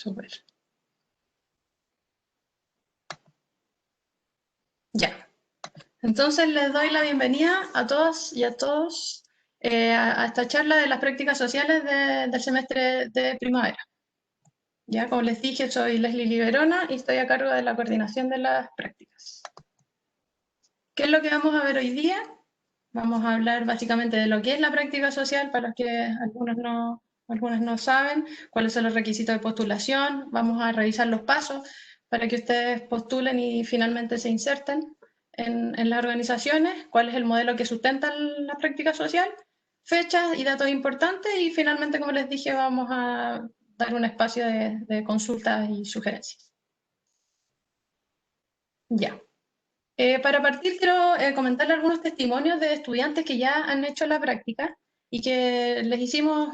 Súper. Ya. Entonces les doy la bienvenida a todas y a todos a esta charla de las prácticas sociales del semestre de primavera. Ya, como les dije, soy Leslie Liberona y estoy a cargo de la coordinación de las prácticas. ¿Qué es lo que vamos a ver hoy día? Vamos a hablar básicamente de lo que es la práctica social, para los que algunos no saben, cuáles son los requisitos de postulación. Vamos a revisar los pasos para que ustedes postulen y finalmente se inserten en las organizaciones, cuál es el modelo que sustenta la práctica social, fechas y datos importantes, y finalmente, como les dije, vamos a dar un espacio de consultas y sugerencias. Ya. Para partir, quiero comentarle algunos testimonios de estudiantes que ya han hecho la práctica y que les hicimos,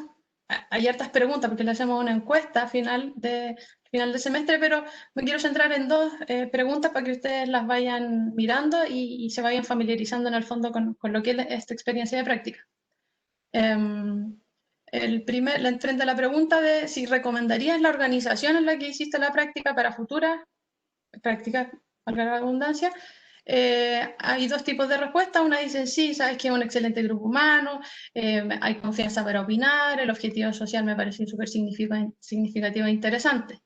hay hartas preguntas porque le hacemos una encuesta final de semestre, pero me quiero centrar en dos preguntas para que ustedes las vayan mirando y se vayan familiarizando en el fondo con lo que es esta experiencia de práctica. Frente a la pregunta de si recomendarías la organización en la que hiciste la práctica para futuras prácticas, valga la redundancia, hay dos tipos de respuestas. Una dice, sí, sabes que es un excelente grupo humano, hay confianza para opinar, el objetivo social me parece súper significativo e interesante.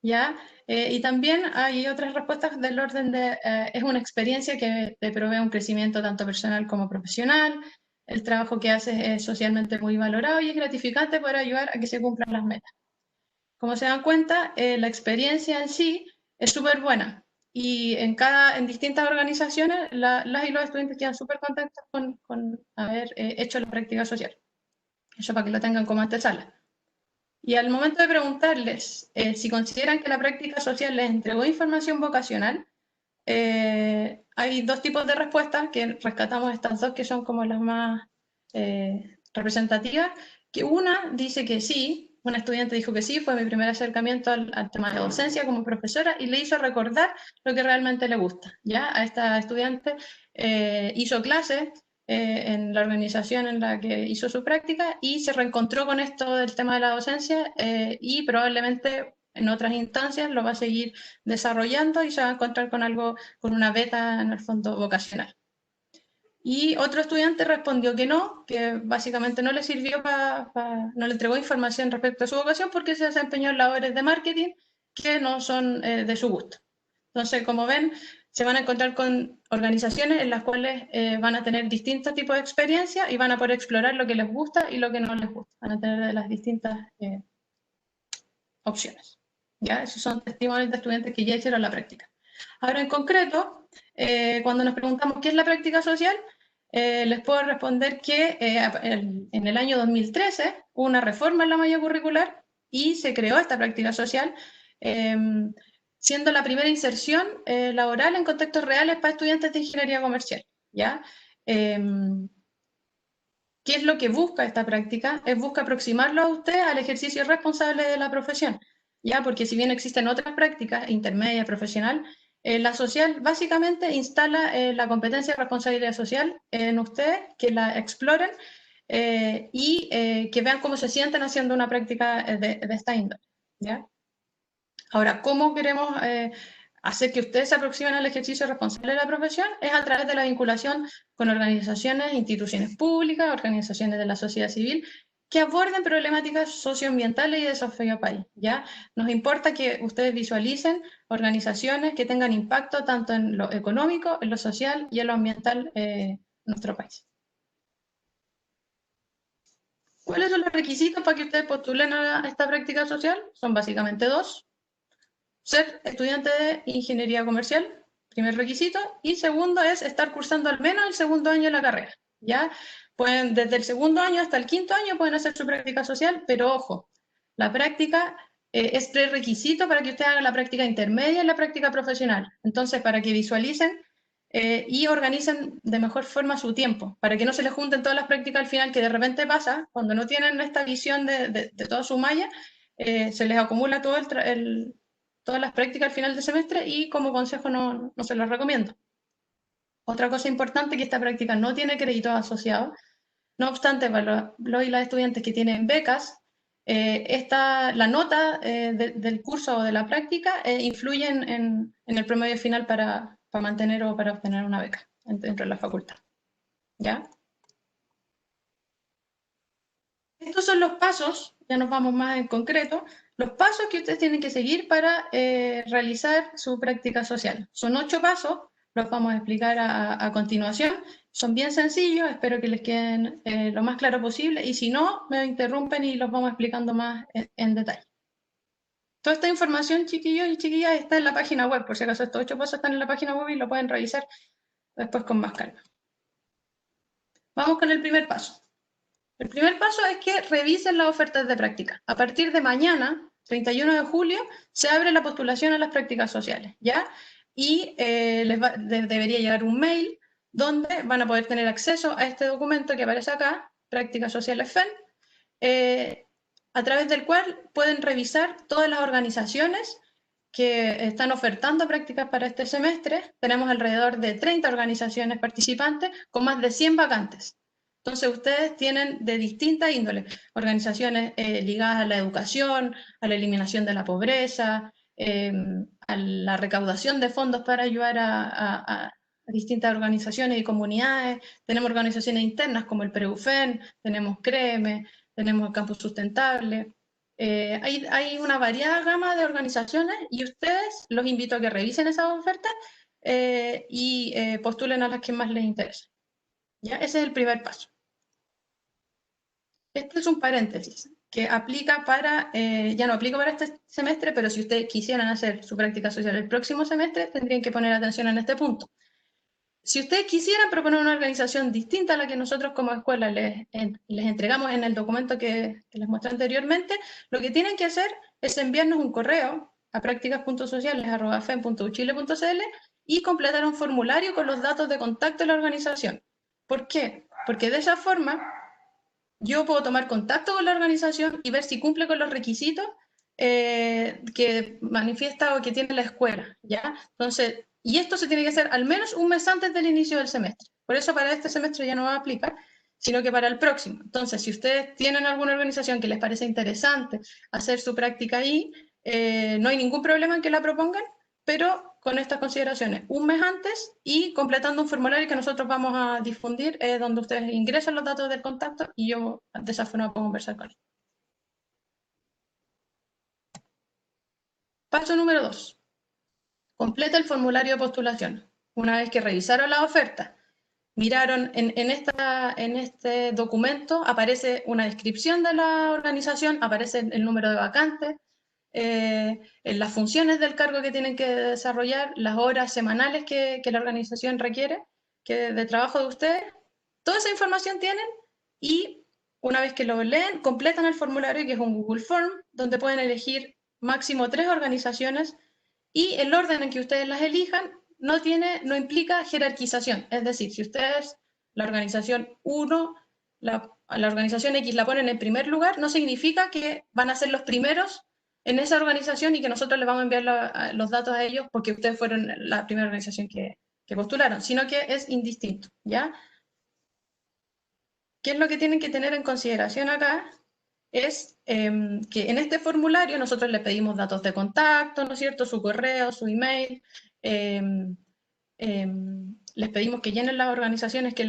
¿Ya? Y también hay otras respuestas del orden de, es una experiencia que te provee un crecimiento tanto personal como profesional, el trabajo que haces es socialmente muy valorado y es gratificante para ayudar a que se cumplan las metas. Como se dan cuenta, la experiencia en sí es súper buena y en distintas organizaciones las y los estudiantes quedan súper contentos con haber hecho la práctica social. Eso para que lo tengan como antesala. Y al momento de preguntarles si consideran que la práctica social les entregó información vocacional, hay dos tipos de respuestas, que rescatamos estas dos que son como las más representativas, que una dice que sí, una estudiante dijo que sí, fue mi primer acercamiento al tema de docencia como profesora y le hizo recordar lo que realmente le gusta. ¿Ya? A esta estudiante hizo clases en la organización en la que hizo su práctica y se reencontró con esto del tema de la docencia y probablemente en otras instancias lo va a seguir desarrollando y se va a encontrar con algo, con una beta en el fondo vocacional. Y otro estudiante respondió que básicamente no le sirvió no le entregó información respecto a su vocación porque se desempeñó en labores de marketing que no son de su gusto. Entonces, como ven, se van a encontrar con organizaciones en las cuales van a tener distintos tipos de experiencia y van a poder explorar lo que les gusta y lo que no les gusta. Van a tener las distintas opciones. ¿Ya? Esos son testimonios de estudiantes que ya hicieron la práctica. Ahora, en concreto, cuando nos preguntamos qué es la práctica social, les puedo responder que en el año 2013 hubo una reforma en la malla curricular y se creó esta práctica social, siendo la primera inserción laboral en contextos reales para estudiantes de ingeniería comercial. ¿Ya? ¿Qué es lo que busca esta práctica? Busca aproximarlo a usted al ejercicio responsable de la profesión, ¿ya? Porque si bien existen otras prácticas, intermedia, profesional, la social básicamente instala la competencia de responsabilidad social en ustedes, que la exploren y que vean cómo se sienten haciendo una práctica de esta índole, ¿ya? Ahora, ¿cómo queremos hacer que ustedes se aproximen al ejercicio responsable de la profesión? Es a través de la vinculación con organizaciones, instituciones públicas, organizaciones de la sociedad civil, que aborden problemáticas socioambientales y de desafío país, ¿ya? Nos importa que ustedes visualicen organizaciones que tengan impacto tanto en lo económico, en lo social y en lo ambiental en nuestro país. ¿Cuáles son los requisitos para que ustedes postulen a esta práctica social? Son básicamente dos. Ser estudiante de ingeniería comercial, primer requisito, y segundo es estar cursando al menos el segundo año de la carrera, ¿ya? Pueden, desde el segundo año hasta el quinto año pueden hacer su práctica social, pero ojo, la práctica es prerequisito para que usted haga la práctica intermedia y la práctica profesional. Entonces, para que visualicen y organicen de mejor forma su tiempo, para que no se les junten todas las prácticas al final, que de repente pasa, cuando no tienen esta visión de toda su malla, se les acumula todas las prácticas al final del semestre y como consejo no se los recomiendo. Otra cosa importante, que esta práctica no tiene créditos asociados. No obstante, para los y las estudiantes que tienen becas, la nota del curso o de la práctica influye en el promedio final para mantener o para obtener una beca dentro de la facultad. ¿Ya? Estos son los pasos, ya nos vamos más en concreto, los pasos que ustedes tienen que seguir para realizar su práctica social. Son 8 pasos, los vamos a explicar a continuación. Son bien sencillos, espero que les queden lo más claro posible y si no, me interrumpen y los vamos explicando más en detalle. Toda esta información, chiquillos y chiquillas, está en la página web, por si acaso estos 8 pasos están en la página web y lo pueden revisar después con más calma. Vamos con el primer paso. El primer paso es que revisen las ofertas de práctica. A partir de mañana, 31 de julio, se abre la postulación a las prácticas sociales, ¿ya? Y debería llegar un mail donde van a poder tener acceso a este documento que aparece acá, Prácticas Sociales FEN, a través del cual pueden revisar todas las organizaciones que están ofertando prácticas para este semestre. Tenemos alrededor de 30 organizaciones participantes con más de 100 vacantes. Entonces ustedes tienen de distintas índoles, organizaciones ligadas a la educación, a la eliminación de la pobreza, a la recaudación de fondos para ayudar a distintas organizaciones y comunidades. Tenemos organizaciones internas como el PREUFEN, tenemos CREME, tenemos el Campus Sustentable. Hay una variada gama de organizaciones y ustedes los invito a que revisen esas ofertas y postulen a las que más les interesen. ¿Ya? Ese es el primer paso. Este es un paréntesis que aplica para, ya no aplica para este semestre, pero si ustedes quisieran hacer su práctica social el próximo semestre, tendrían que poner atención en este punto. Si ustedes quisieran proponer una organización distinta a la que nosotros como escuela les entregamos en el documento que les mostré anteriormente, lo que tienen que hacer es enviarnos un correo a prácticas.sociales@fen.uchile.cl y completar un formulario con los datos de contacto de la organización. ¿Por qué? Porque de esa forma yo puedo tomar contacto con la organización y ver si cumple con los requisitos que manifiesta o que tiene la escuela, ¿ya? Entonces, y esto se tiene que hacer al menos un mes antes del inicio del semestre. Por eso para este semestre ya no va a aplicar, sino que para el próximo. Entonces, si ustedes tienen alguna organización que les parece interesante hacer su práctica ahí, no hay ningún problema en que la propongan, pero con estas consideraciones, un mes antes y completando un formulario que nosotros vamos a difundir, donde ustedes ingresan los datos del contacto y yo de esa forma puedo conversar con ellos. Paso número 2. Completa el formulario de postulación. Una vez que revisaron la oferta, miraron en este documento, aparece una descripción de la organización, aparece el número de vacantes, en las funciones del cargo que tienen que desarrollar, las horas semanales que la organización requiere de trabajo de ustedes. Toda esa información tienen y una vez que lo leen, completan el formulario que es un Google Form, donde pueden elegir máximo 3 organizaciones y el orden en que ustedes las elijan no implica jerarquización. Es decir, si ustedes, la organización 1, la organización X la ponen en primer lugar, no significa que van a ser los primeros en esa organización y que nosotros les vamos a enviar los datos a ellos porque ustedes fueron la primera organización que postularon, sino que es indistinto, ¿ya? ¿Qué es lo que tienen que tener en consideración acá? Es que en este formulario nosotros le pedimos datos de contacto, ¿no es cierto? Su correo, su email, les pedimos que llenen las organizaciones que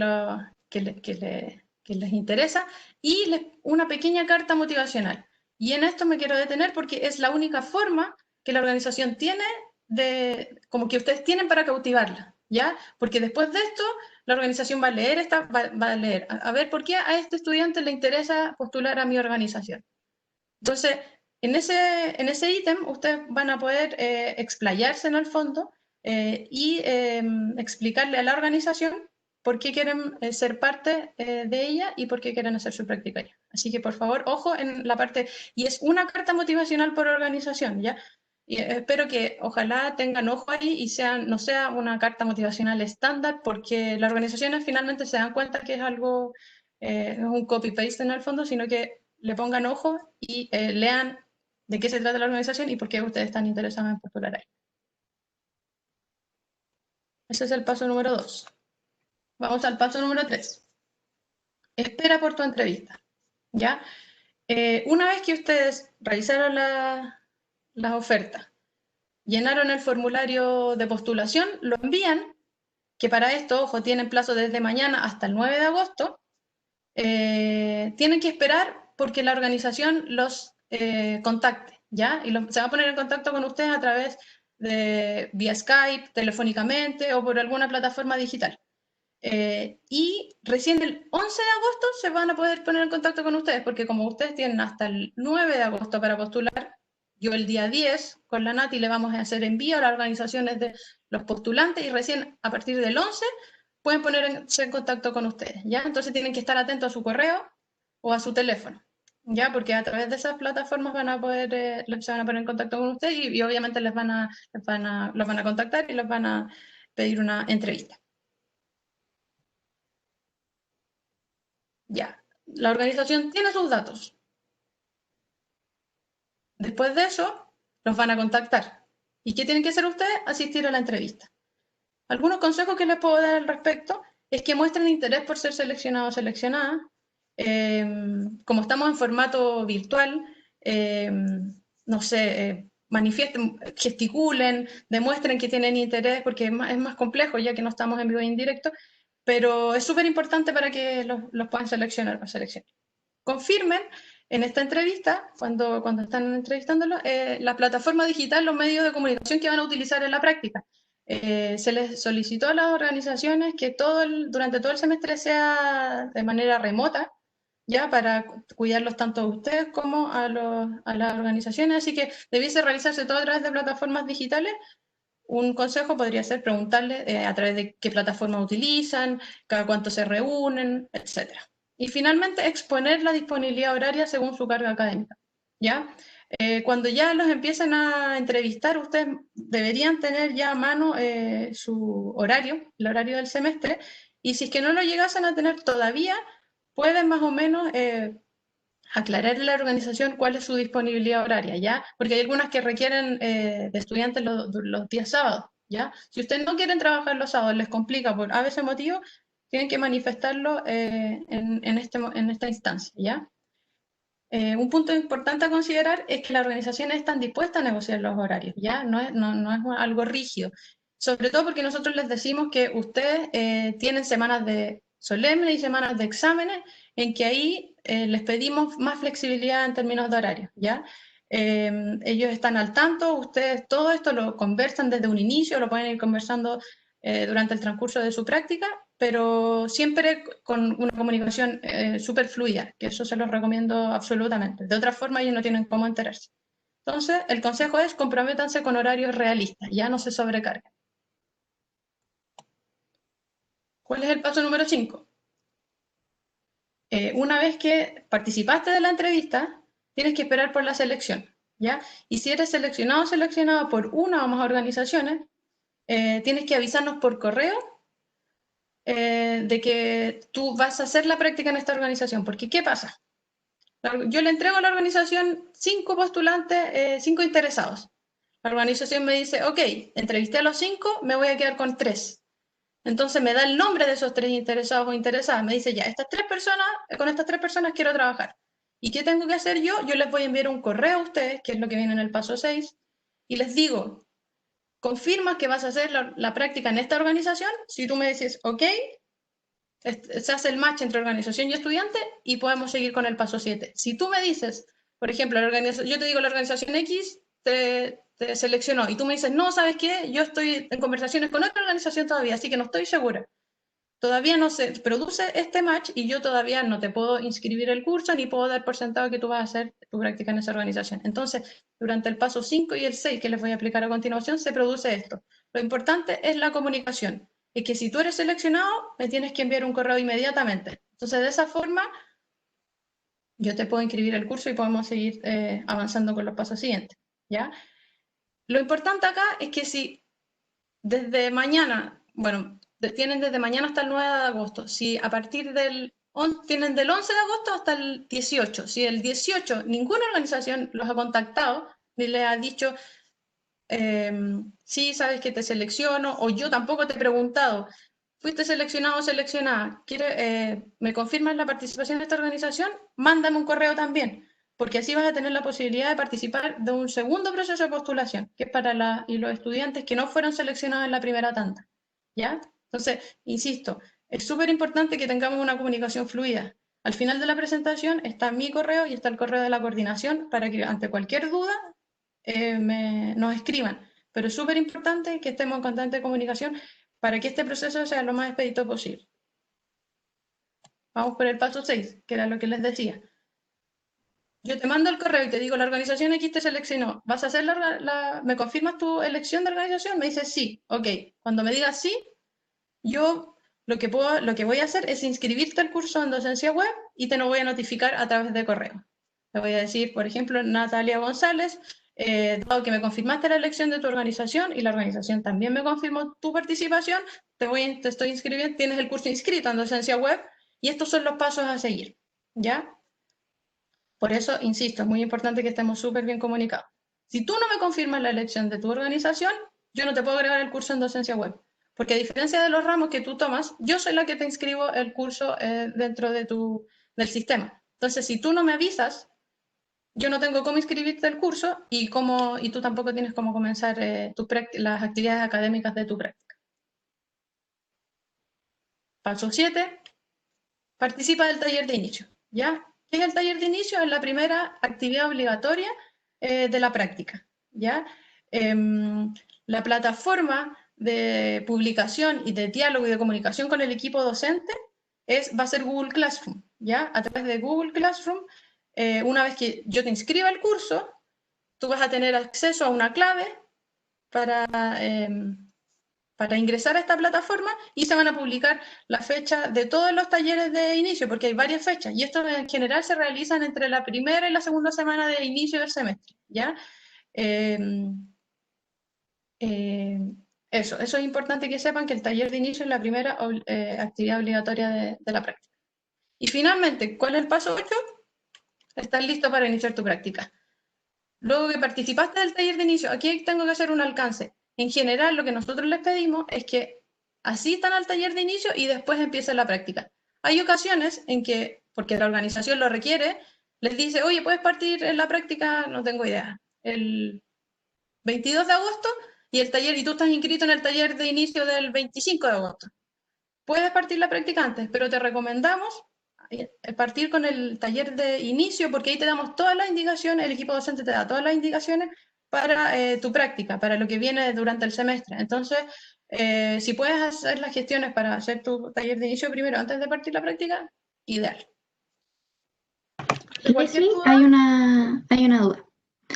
les interesa y una pequeña carta motivacional. Y en esto me quiero detener porque es la única forma que la organización tiene como que ustedes tienen para cautivarla, ¿ya? Porque después de esto, la organización va a leer, va a leer, a ver por qué a este estudiante le interesa postular a mi organización. Entonces, en ese ítem, ustedes van a poder explayarse en el fondo y explicarle a la organización por qué quieren ser parte de ella y por qué quieren hacer su práctica allá. Así que, por favor, ojo en la parte, y es una carta motivacional por organización, ¿ya? Y espero que ojalá tengan ojo ahí y no sea una carta motivacional estándar, porque las organizaciones finalmente se dan cuenta que es algo, es un copy-paste en el fondo, sino que le pongan ojo y lean de qué se trata la organización y por qué ustedes están interesados en postular ahí. Ese es el paso número 2. Vamos al paso número 3. Espera por tu entrevista, ¿ya? Una vez que ustedes realizaron las ofertas, llenaron el formulario de postulación, lo envían, que para esto, ojo, tienen plazo desde mañana hasta el 9 de agosto, tienen que esperar porque la organización los contacte, ¿ya? Y se va a poner en contacto con ustedes a través de vía Skype, telefónicamente o por alguna plataforma digital. Y recién el 11 de agosto se van a poder poner en contacto con ustedes, porque como ustedes tienen hasta el 9 de agosto para postular, yo el día 10 con la Nati le vamos a hacer envío a las organizaciones de los postulantes y recién a partir del 11 pueden ponerse en contacto con ustedes, ¿ya? Entonces tienen que estar atentos a su correo o a su teléfono, ¿ya? Porque a través de esas plataformas van a poder, se van a poner en contacto con ustedes y obviamente los van a contactar y les van a pedir una entrevista. Ya, la organización tiene sus datos. Después de eso, los van a contactar. ¿Y qué tienen que hacer ustedes? Asistir a la entrevista. Algunos consejos que les puedo dar al respecto es que muestren interés por ser seleccionado o seleccionada. Como estamos en formato virtual, no sé, manifiesten, gesticulen, demuestren que tienen interés, porque es más complejo ya que no estamos en vivo e indirecto, pero es súper importante para que los puedan seleccionar o seleccionar. Confirmen en esta entrevista, cuando están entrevistándolo, la plataforma digital, los medios de comunicación que van a utilizar en la práctica. Se les solicitó a las organizaciones que durante todo el semestre sea de manera remota, ya para cuidarlos tanto a ustedes como a las organizaciones, así que debiese realizarse todo a través de plataformas digitales. Un consejo podría ser preguntarle a través de qué plataforma utilizan, cada cuánto se reúnen, etc. Y finalmente, exponer la disponibilidad horaria según su carga académica, ¿ya? Cuando ya los empiecen a entrevistar, ustedes deberían tener ya a mano su horario, el horario del semestre, y si es que no lo llegasen a tener todavía, pueden más o menos aclarar en la organización cuál es su disponibilidad horaria, ¿ya? Porque hay algunas que requieren de estudiantes los días sábados, ¿ya? Si ustedes no quieren trabajar los sábados, les complica por a veces motivo, tienen que manifestarlo en esta instancia, ¿ya? Un punto importante a considerar es que las organizaciones están dispuestas a negociar los horarios, ¿ya? No es algo rígido. Sobre todo porque nosotros les decimos que ustedes tienen semanas de solemnes y semanas de exámenes en que ahí les pedimos más flexibilidad en términos de horario, ¿ya? Ellos están al tanto, ustedes todo esto lo conversan desde un inicio, lo pueden ir conversando durante el transcurso de su práctica, pero siempre con una comunicación súper fluida, que eso se los recomiendo absolutamente. De otra forma, ellos no tienen cómo enterarse. Entonces, el consejo es comprométanse con horarios realistas, ya no se sobrecarguen. ¿Cuál es el paso número 5? Una vez que participaste de la entrevista, tienes que esperar por la selección, ¿ya? Y si eres seleccionado o seleccionado por una o más organizaciones, tienes que avisarnos por correo de que tú vas a hacer la práctica en esta organización. Porque, ¿qué pasa? Yo le entrego a la organización 5 postulantes, 5 interesados. La organización me dice, ok, entrevisté a los 5, me voy a quedar con 3. Entonces me da el nombre de esos 3 interesados o interesadas. Me dice, ya, con estas 3 personas quiero trabajar. ¿Y qué tengo que hacer yo? Yo les voy a enviar un correo a ustedes, que es lo que viene en el paso 6, y les digo, confirmas que vas a hacer la práctica en esta organización. Si tú me dices, ok, se hace el match entre organización y estudiante y podemos seguir con el paso 7. Si tú me dices, por ejemplo, yo te digo la organización X te seleccionó y tú me dices, no, ¿sabes qué? Yo estoy en conversaciones con otra organización todavía, así que no estoy segura. Todavía no se produce este match y yo todavía no te puedo inscribir el curso ni puedo dar por sentado que tú vas a hacer tu práctica en esa organización. Entonces, durante el paso 5 y el 6 que les voy a aplicar a continuación, se produce esto. Lo importante es la comunicación. Es que si tú eres seleccionado, me tienes que enviar un correo inmediatamente. Entonces, de esa forma, yo te puedo inscribir el curso y podemos seguir avanzando con los pasos siguientes, ¿ya? Lo importante acá es que si desde mañana, bueno, tienen desde mañana hasta el 9 de agosto, si a partir tienen del 11 de agosto hasta el 18, si el 18 ninguna organización los ha contactado, ni le ha dicho, sí, sabes que te selecciono, o yo tampoco te he preguntado, ¿fuiste seleccionado o seleccionada? ¿Me confirmas la participación de esta organización? Mándame un correo también, porque así vas a tener la posibilidad de participar de un segundo proceso de postulación, que es para los estudiantes que no fueron seleccionados en la primera tanda, ¿ya? Entonces, insisto, es súper importante que tengamos una comunicación fluida. Al final de la presentación está mi correo y está el correo de la coordinación para que ante cualquier duda nos escriban. Pero es súper importante que estemos en constante comunicación para que este proceso sea lo más expedito posible. Vamos por el paso 6, que era lo que les decía. Yo te mando el correo y te digo, la organización X te seleccionó. ¿Vas a hacer me confirmas tu elección de organización? Me dices sí. Ok. Cuando me digas sí, yo lo que voy a hacer es inscribirte al curso en docencia web y te lo voy a notificar a través de correo. Te voy a decir, por ejemplo, Natalia González, dado que me confirmaste la elección de tu organización y la organización también me confirmó tu participación, te estoy inscribiendo, tienes el curso inscrito en docencia web y estos son los pasos a seguir. ¿Ya? Por eso, insisto, es muy importante que estemos súper bien comunicados. Si tú no me confirmas la elección de tu organización, yo no te puedo agregar el curso en docencia web. Porque a diferencia de los ramos que tú tomas, yo soy la que te inscribo el curso dentro del sistema. Entonces, si tú no me avisas, yo no tengo cómo inscribirte el curso y tú tampoco tienes cómo comenzar las actividades académicas de tu práctica. Paso 7, participa del taller de inicio. ¿Ya? ¿Qué es el taller de inicio? Es la primera actividad obligatoria de la práctica. ¿Ya? La plataforma de publicación y de diálogo y de comunicación con el equipo docente va a ser Google Classroom. ¿Ya? A través de Google Classroom, una vez que yo te inscriba al curso, tú vas a tener acceso a una clave para, para ingresar a esta plataforma y se van a publicar la fecha de todos los talleres de inicio, porque hay varias fechas y estos en general se realizan entre la primera y la segunda semana de inicio del semestre, ¿ya? Eh, eh, eso es importante que sepan que el taller de inicio es la primera actividad obligatoria de la práctica. Y finalmente, ¿cuál es el paso 8? Estás listo para iniciar tu práctica. Luego que participaste del taller de inicio, aquí tengo que hacer un alcance. En general, lo que nosotros les pedimos es que asistan al taller de inicio y después empiecen la práctica. Hay ocasiones en que, porque la organización lo requiere, les dice, oye, ¿puedes partir en la práctica? No tengo idea. El 22 de agosto y tú estás inscrito en el taller de inicio del 25 de agosto. Puedes partir la práctica antes, pero te recomendamos partir con el taller de inicio porque ahí te damos todas las indicaciones, el equipo docente te da todas las indicaciones para tu práctica, para lo que viene durante el semestre. Entonces, si puedes hacer las gestiones para hacer tu taller de inicio primero antes de partir la práctica, ideal. Leslie, hay una duda.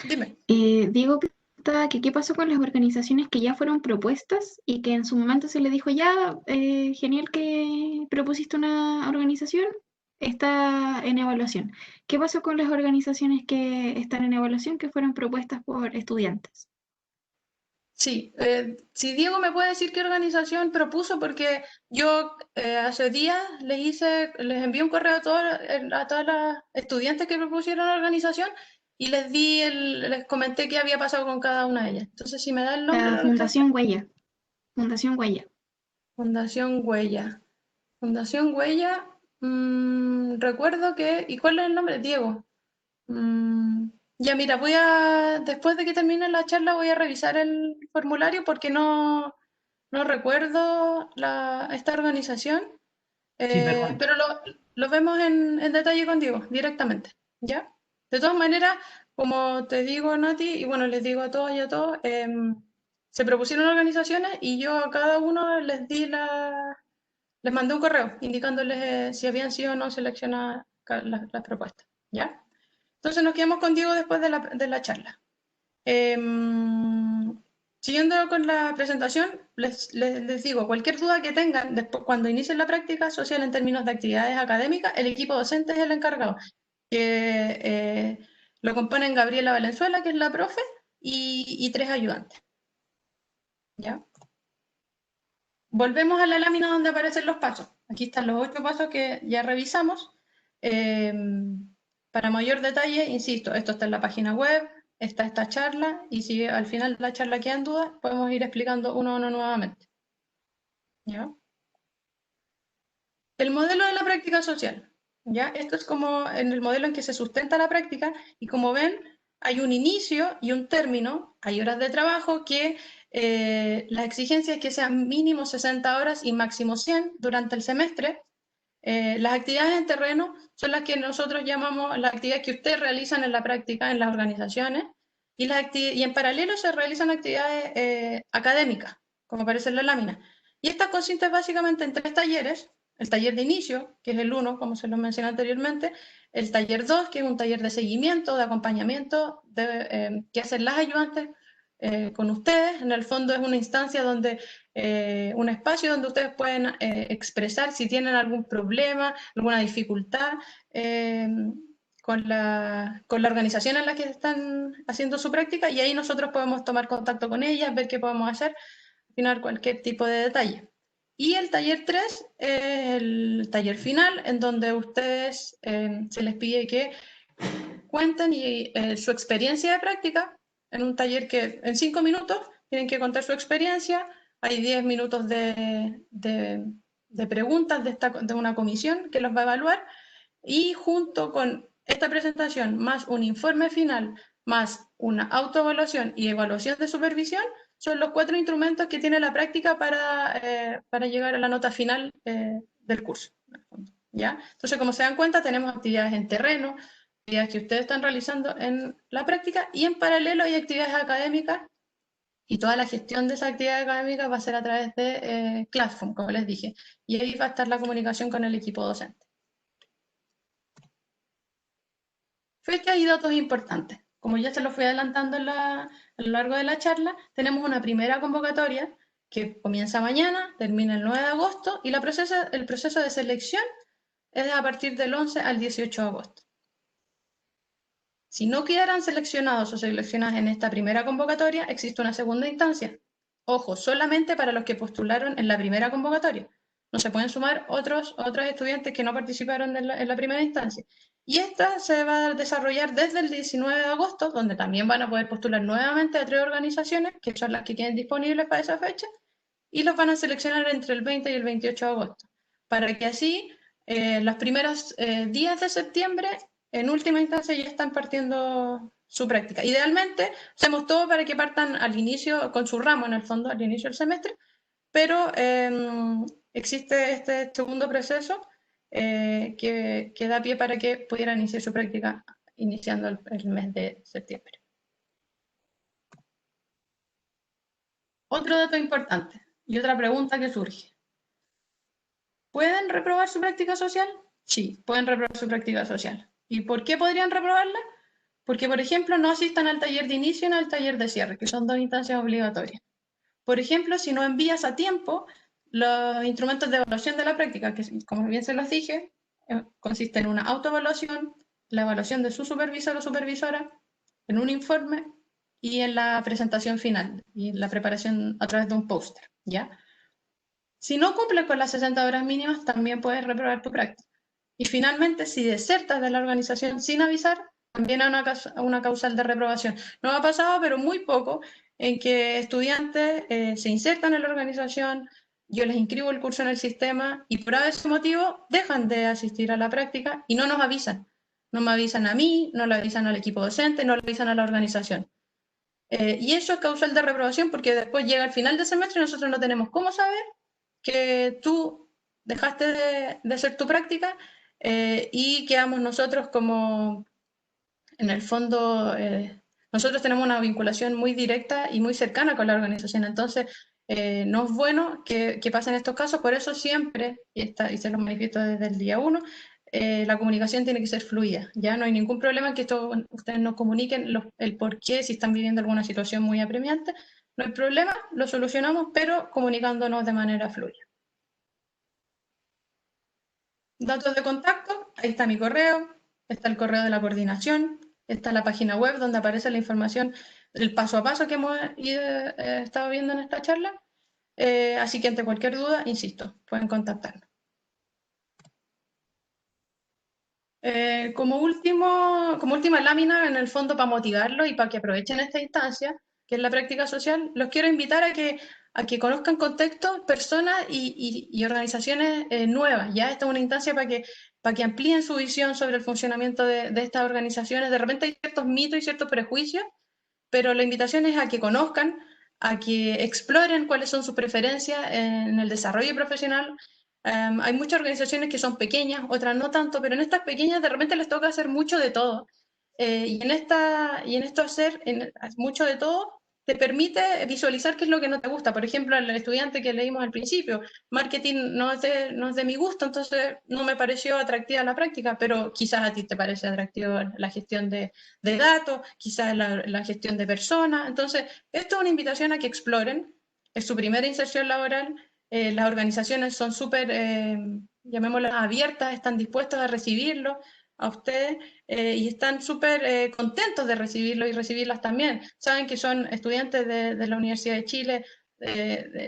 Dime. Diego preguntaba que qué pasó con las organizaciones que ya fueron propuestas y que en su momento se le dijo ya, genial que propusiste una organización, está en evaluación. ¿Qué pasó con las organizaciones que están en evaluación que fueron propuestas por estudiantes? Sí, si Diego me puede decir qué organización propuso, porque yo hace días les envié un correo a todas las estudiantes que propusieron la organización y les comenté qué había pasado con cada una de ellas. Entonces, si me da el nombre de La la organización. Fundación Huella. Fundación Huella. Fundación Huella. Fundación Huella, recuerdo ¿y cuál es el nombre? Diego. Mm, ya, mira, después de que termine la charla, voy a revisar el formulario porque no recuerdo esta organización, Sí, perdón. pero lo vemos en detalle con Diego, directamente, ¿ya? De todas maneras, como te digo, Nati, y bueno, les digo a todos y a todos, se propusieron organizaciones y yo a cada uno les mandé un correo indicándoles si habían sido o no seleccionadas las propuestas, ¿ya? Entonces nos quedamos contigo después de la charla. Siguiendo con la presentación, les digo, cualquier duda que tengan después, cuando inicien la práctica social en términos de actividades académicas, el equipo docente es el encargado, que lo componen Gabriela Valenzuela, que es la profe, y 3 ayudantes. ¿Ya? Volvemos a la lámina donde aparecen los pasos. Aquí están los 8 pasos que ya revisamos. Para mayor detalle, insisto, esto está en la página web, está esta charla, y si al final de la charla quedan dudas, podemos ir explicando uno a uno nuevamente. ¿Ya? El modelo de la práctica social. ¿ya? Esto es como en el modelo en que se sustenta la práctica, y como ven, hay un inicio y un término, hay horas de trabajo que la exigencia es que sean mínimo 60 horas y máximo 100 durante el semestre. Las actividades en terreno son las que nosotros llamamos las actividades que ustedes realizan en la práctica en las organizaciones, y en paralelo se realizan actividades académicas, como aparece en la lámina. Y estas consisten básicamente en 3 talleres: el taller de inicio, que es el 1, como se lo mencioné anteriormente; el taller 2, que es un taller de seguimiento, de acompañamiento, que hacen las ayudantes con ustedes. En el fondo es una instancia donde un espacio donde ustedes pueden expresar si tienen algún problema, alguna dificultad eh, con la organización en la que están haciendo su práctica, y ahí nosotros podemos tomar contacto con ellas, ver qué podemos hacer, afinar cualquier tipo de detalle. Y el taller 3 es el taller final, en donde ustedes se les pide que cuenten su experiencia de práctica en un taller que en 5 minutos tienen que contar su experiencia. Hay 10 minutos de preguntas de una comisión que los va a evaluar, y junto con esta presentación, más un informe final, más una autoevaluación y evaluación de supervisión, son los 4 instrumentos que tiene la práctica para llegar a la nota final del curso. ¿Ya? Entonces, como se dan cuenta, tenemos actividades en terreno, actividades que ustedes están realizando en la práctica, y en paralelo hay actividades académicas, y toda la gestión de esa actividad académica va a ser a través de Classroom, como les dije, y ahí va a estar la comunicación con el equipo docente. Fechas y datos importantes. Como ya se los fui adelantando a lo largo de la charla, tenemos una primera convocatoria que comienza mañana, termina el 9 de agosto, y el proceso de selección es a partir del 11 al 18 de agosto. Si no quedaran seleccionados o seleccionadas en esta primera convocatoria, existe una segunda instancia. Ojo, solamente para los que postularon en la primera convocatoria. No se pueden sumar otros estudiantes que no participaron en la primera instancia. Y esta se va a desarrollar desde el 19 de agosto, donde también van a poder postular nuevamente a 3 organizaciones, que son las que queden disponibles para esa fecha, y los van a seleccionar entre el 20 y el 28 de agosto, para que así los primeros días de septiembre, en última instancia, ya están partiendo su práctica. Idealmente, hacemos todo para que partan al inicio, con su ramo en el fondo, al inicio del semestre, pero existe este segundo proceso que da pie para que pudieran iniciar su práctica iniciando el mes de septiembre. Otro dato importante y otra pregunta que surge: ¿pueden reprobar su práctica social? Sí, pueden reprobar su práctica social. ¿Y por qué podrían reprobarla? Porque, por ejemplo, no asistan al taller de inicio ni al taller de cierre, que son 2 instancias obligatorias. Por ejemplo, si no envías a tiempo los instrumentos de evaluación de la práctica, que, como bien se los dije, consiste en una autoevaluación, la evaluación de su supervisor o supervisora, en un informe y en la presentación final, y en la preparación a través de un póster, ¿ya? Si no cumples con las 60 horas mínimas, también puedes reprobar tu práctica. Y finalmente, si desertas de la organización sin avisar, también hay una causal de reprobación. No ha pasado, pero muy poco, en que estudiantes se insertan en la organización, yo les inscribo el curso en el sistema, y por ese motivo dejan de asistir a la práctica y no nos avisan. No me avisan a mí, no le avisan al equipo docente, no le avisan a la organización. Y eso es causal de reprobación, porque después llega el final del semestre y nosotros no tenemos cómo saber que tú dejaste de hacer tu práctica, y quedamos nosotros como, en el fondo, nosotros tenemos una vinculación muy directa y muy cercana con la organización. Entonces, no es bueno que pasen estos casos. Por eso siempre, y se los manifiesto desde el día 1, la comunicación tiene que ser fluida. Ya no hay ningún problema en que ustedes nos comuniquen el por qué, si están viviendo alguna situación muy apremiante. No hay problema, lo solucionamos, pero comunicándonos de manera fluida. Datos de contacto: ahí está mi correo, está el correo de la coordinación, está la página web donde aparece la información, el paso a paso que hemos estado viendo en esta charla. Así que ante cualquier duda, insisto, pueden contactarnos. Como última lámina, en el fondo, para motivarlos y para que aprovechen esta instancia, que es la práctica social, los quiero invitar a que conozcan contextos, personas y organizaciones nuevas. Ya esta es una instancia para que para que amplíen su visión sobre el funcionamiento de estas organizaciones. De repente hay ciertos mitos y ciertos prejuicios, pero la invitación es a que conozcan, a que exploren cuáles son sus preferencias en el desarrollo profesional. Hay muchas organizaciones que son pequeñas, otras no tanto, pero en estas pequeñas de repente les toca hacer mucho de todo. Y en esto hacer mucho de todo te permite visualizar qué es lo que no te gusta. Por ejemplo, el estudiante que leímos al principio, marketing no es de mi gusto, entonces no me pareció atractiva la práctica, pero quizás a ti te parece atractiva la gestión de datos, quizás la gestión de personas. Entonces, esto es una invitación a que exploren. Es su primera inserción laboral. Las organizaciones son súper, llamémoslas, abiertas, están dispuestas a recibirlo a ustedes y están súper contentos de recibirlo y recibirlas también. Saben que son estudiantes de la Universidad de Chile,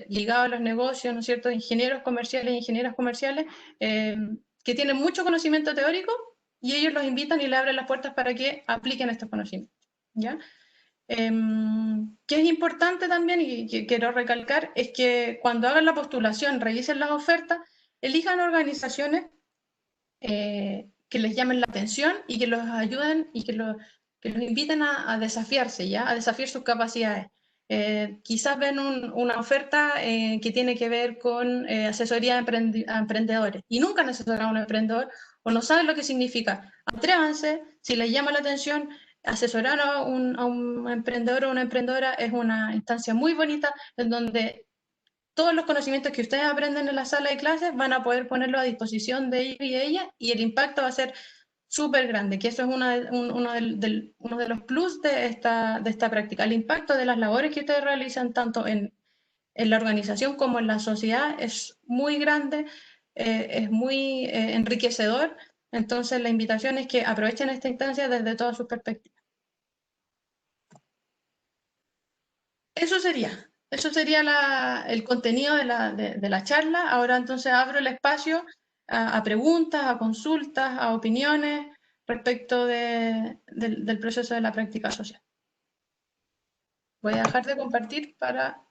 ligados a los negocios, ¿no es cierto?, ingenieros comerciales e ingenieras comerciales, que tienen mucho conocimiento teórico y ellos los invitan y le abren las puertas para que apliquen estos conocimientos, ¿ya? Que es importante también y que quiero recalcar es que cuando hagan la postulación, revisen las ofertas, elijan organizaciones que les llamen la atención y que los ayuden y que los inviten a desafiarse, ¿ya? A desafiar sus capacidades. Quizás ven una oferta que tiene que ver con asesoría a emprendedores y nunca han asesorado a un emprendedor o no saben lo que significa. Atrévanse, si les llama la atención, asesorar a un emprendedor o una emprendedora es una instancia muy bonita en donde todos los conocimientos que ustedes aprenden en la sala de clases van a poder ponerlo a disposición de ellos y de ellas y el impacto va a ser súper grande, que eso es uno de los plus de esta práctica. El impacto de las labores que ustedes realizan tanto en la organización como en la sociedad es muy grande, es muy enriquecedor. Entonces la invitación es que aprovechen esta instancia desde todas sus perspectivas. Eso sería el contenido de la charla. Ahora entonces abro el espacio a preguntas, a consultas, a opiniones respecto del proceso de la práctica social. Voy a dejar de compartir para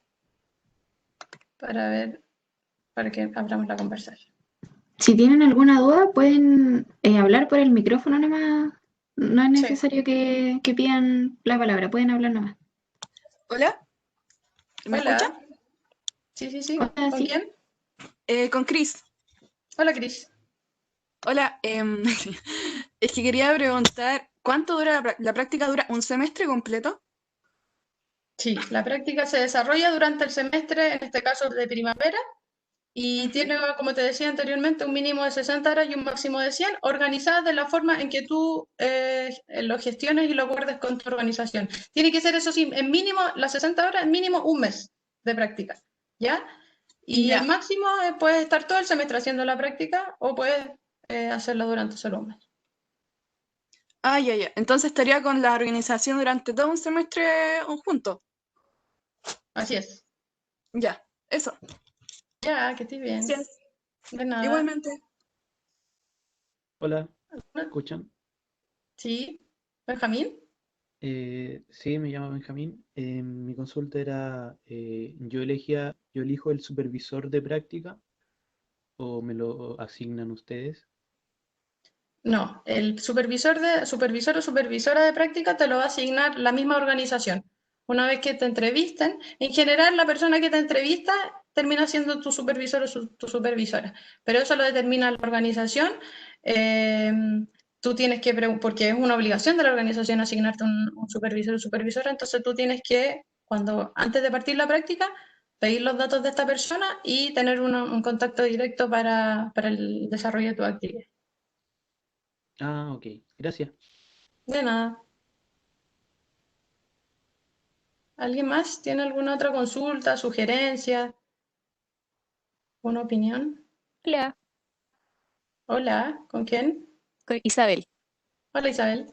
que abramos la conversación. Si tienen alguna duda, pueden hablar por el micrófono nomás. No es Sí. necesario que pidan la palabra, pueden hablar nomás. Hola, ¿me Hola. escucha? Sí. Hola, ¿Con sí. quién? Con Chris. Hola, Cris. Hola, es que quería preguntar, ¿cuánto dura la práctica? ¿Dura un semestre completo? Sí, la práctica se desarrolla durante el semestre, en este caso de primavera, y tiene, como te decía anteriormente, un mínimo de 60 horas y un máximo de 100, organizadas de la forma en que tú lo gestiones y lo acuerdes con tu organización. Tiene que ser, eso sí, en mínimo, las 60 horas, en mínimo un mes de práctica, ¿ya? Y Ya. el máximo, puedes estar todo el semestre haciendo la práctica o puedes hacerlo durante solo un mes. Ah, ya. Entonces estaría con la organización durante todo un semestre junto. Así es. Ya, eso. Ya, que estés bien. Gracias. De nada. Igualmente. Hola, ¿escuchan? Sí, Benjamín. Sí, me llamo Benjamín. Mi consulta era, yo elijo el supervisor de práctica o me lo asignan ustedes. No, el supervisor o supervisora de práctica te lo va a asignar la misma organización. Una vez que te entrevisten, en general la persona que te entrevista termina siendo tu supervisor o tu supervisora, pero eso lo determina la organización. Eh, Tú tienes que, porque es una obligación de la organización asignarte un supervisor o supervisora, entonces tú tienes que, antes de partir la práctica, pedir los datos de esta persona y tener un contacto directo para el desarrollo de tu actividad. Ah, ok, gracias. De nada. ¿Alguien más tiene alguna otra consulta, sugerencia, una opinión? Hola, Hola, ¿con quién? con Isabel. Hola, Isabel.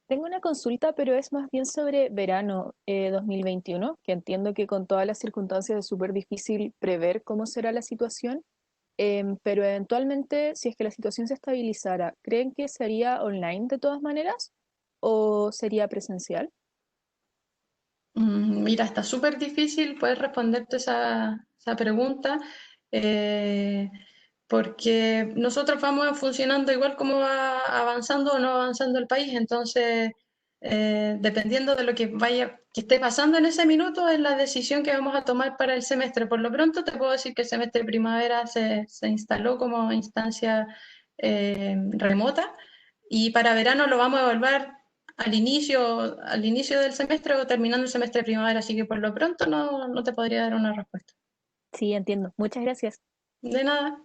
Tengo una consulta, pero es más bien sobre verano 2021, que entiendo que con todas las circunstancias es súper difícil prever cómo será la situación, pero eventualmente, si es que la situación se estabilizara, ¿creen que sería online de todas maneras o sería presencial? Mira, está súper difícil poder responderte esa pregunta, eh, porque nosotros vamos funcionando igual como va avanzando o no avanzando el país, entonces dependiendo de lo que que esté pasando en ese minuto es la decisión que vamos a tomar para el semestre. Por lo pronto te puedo decir que el semestre de primavera se instaló como instancia remota y para verano lo vamos a evaluar al inicio del semestre o terminando el semestre de primavera, así que por lo pronto no te podría dar una respuesta. Sí, entiendo. Muchas gracias. De nada.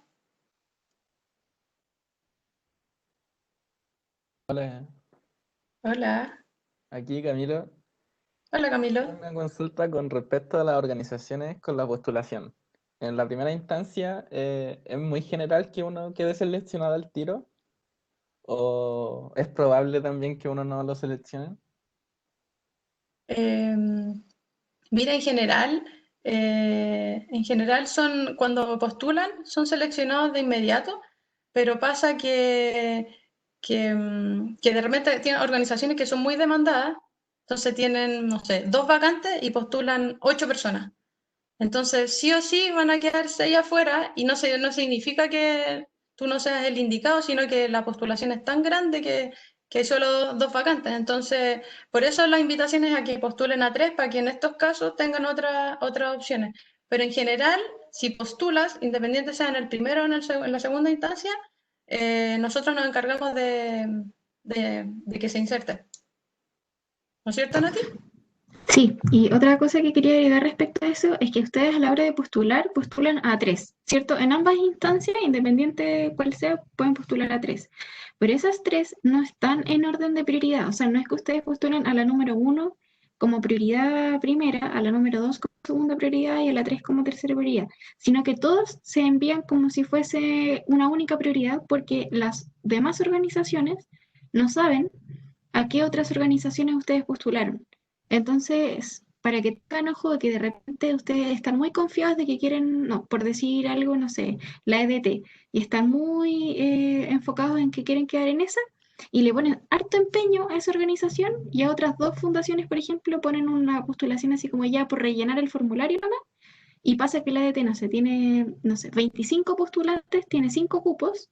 Hola, Hola. aquí Camilo. Hola Camilo. Una consulta con respecto a las organizaciones con la postulación. En la primera instancia, ¿es muy general que uno quede seleccionado al tiro? ¿O es probable también que uno no lo seleccione? Mira, en general son, cuando postulan, son seleccionados de inmediato, pero pasa que de repente tienen organizaciones que son muy demandadas, entonces tienen, no sé, 2 vacantes y postulan 8 personas. Entonces, sí o sí van a quedarse ahí afuera y no significa que tú no seas el indicado, sino que la postulación es tan grande que hay solo 2 vacantes. Entonces, por eso la invitación es a que postulen a 3 para que en estos casos tengan otras opciones. Pero en general, si postulas, independiente sea en el primero o en la segunda instancia, nosotros nos encargamos de que se inserte. ¿No es cierto, Nati? Sí, y otra cosa que quería agregar respecto a eso es que ustedes a la hora de postular, postulan a 3, ¿cierto? En ambas instancias, independiente de cuál sea, pueden postular a 3. Pero esas 3 no están en orden de prioridad, o sea, no es que ustedes postulen a la número 1 como prioridad primera, a la número 2 como segunda prioridad y a la 3 como tercera prioridad, sino que todos se envían como si fuese una única prioridad porque las demás organizaciones no saben a qué otras organizaciones ustedes postularon. Entonces, para que tengan ojo de que de repente ustedes están muy confiados de que quieren, no, por decir algo, no sé, la EDT, y están muy enfocados en que quieren quedar en esa, y le ponen harto empeño a esa organización, y a otras 2 fundaciones, por ejemplo, ponen una postulación así como ya por rellenar el formulario nomás, y pasa que la EDT, no sé, tiene, no sé, 25 postulantes, tiene 5 cupos,